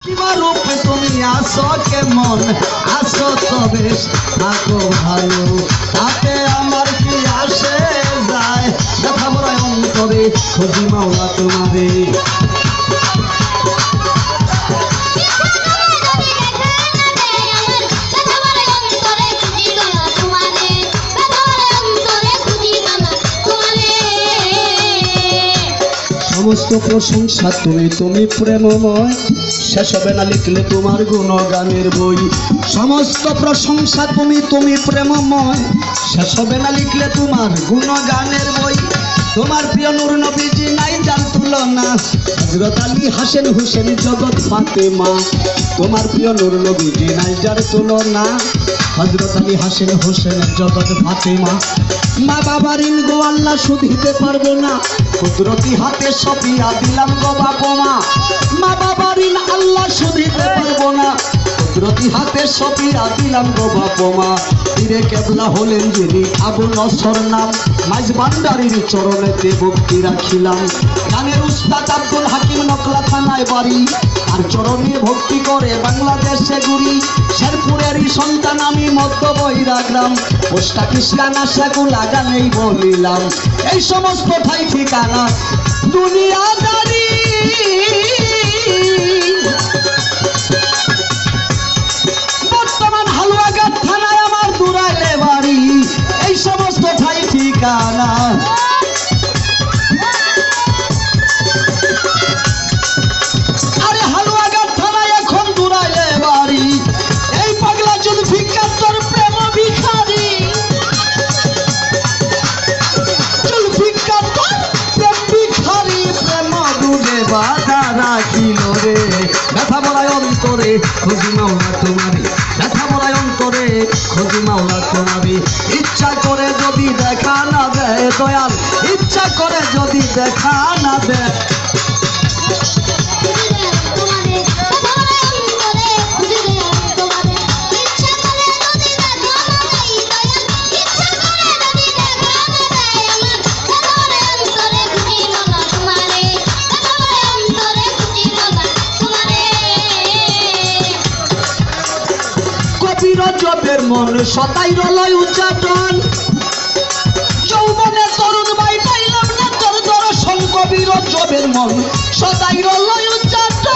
রূপে তুমি আসো কেমন, আসো তবে থাকো ভালো, তাতে আমার কি আসে যায়, দেখা বড় অন্তরে খুঁজি মাওলা তোমারে। সমস্ত প্রশংসা তুমি, তুমি প্রেমময়, শেষ হবে না লিখলে তোমার গুণগানের বই। সমস্ত প্রশংসা তুমি, তুমি প্রেমময়, শেষ হবে না লিখলে তোমার গুণগানের বই। তোমার প্রিয় নূর নবীজি নাই যার তুলনা, হযরত আলী হাসান হোসেন জগৎ ফাতেমা। তোমার প্রিয় নূর নবীজি নাই যার তুলনা, হযরত আলী হাসান হোসেন জগৎ ফাতেমা। মা বাবার ঋণ গো আল্লাহ শুধিতে পারবো না, কুদরতি হাতে সপিয়া দিলাম গো বাবা মা। মা বাবার ঋণ আল্লাহ শুধিতে পারবো না, কুদরতি হাতে সপিয়া দিলাম গো বাবা মা। পীরে কেবলা হলেন যিনি আবু নসর নাম, মাইজ ভান্ডারীর চরণেতে ভক্তি রাখিলাম। গানের উস্তাদ আব্দুল হাকিম নকলা থানায় বাড়ি, আর চরণে ভক্তি করে বাংলাদেশে ঘুরি। শেরপুরেরই সন্তান আমি মধ্য বৈরাগ্রাম, পোস্টা কিসকানা সেগুলা গানেই বলিলাম। এই সমস্ত ঠাই ঠিকানা দুনিয়াদারি, বর্তমান হালুয়াঘাট থানায় আমার দুরাইলে বাড়ি। এই সমস্ত ঠাই ঠিকানা ব্যথা বলায় অন্তরে খুঁজি মাওলা তোমারে, ব্যথা বলায় অন্তরে খুঁজি মাওলা তোমারে। ইচ্ছা করে যদি দেখা না দেয় দয়াল, ইচ্ছা করে যদি দেখা না দেয়, জবের মন সদাই রলয় উচ্চাটন, যৌবনে তরুণ ভাই পাইলাম না তোর দর্শন। কবির জবের মন সদাই রলয় উচ্চাটন,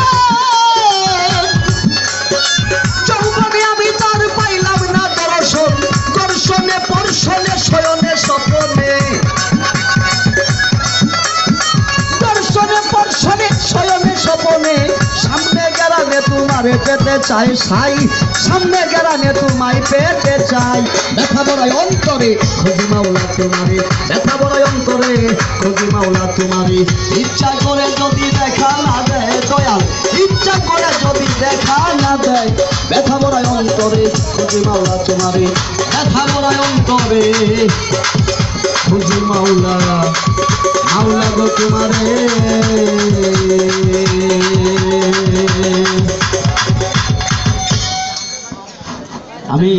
যৌবনে আমি তার পাইলাম না দর্শন। দর্শনে পর্শনে শয়নে স্বপনে, দর্শনে পর্শনে শয়নে স্বপনে। সামনে গেলানে তোমারে পেতে চাই সাই, সামনে গেলানে তোমায় পেতে চাই। ব্যথা বড়াই অন্তরে খুঁজি মাওলা তোমারে, ব্যথা বড়াই অন্তরে খুঁজি মাওলা তোমারে। ইচ্ছা করে যদি দেখা না দেয় দয়াল, ইচ্ছা করে যদি দেখা না দেয়, ব্যথা বড়াই অন্তরে খুঁজি মাওলা তোমারে, ব্যথা বড়াই অন্তরে খুঁজি মাওলা, মাওলা গো তোমারে। আমি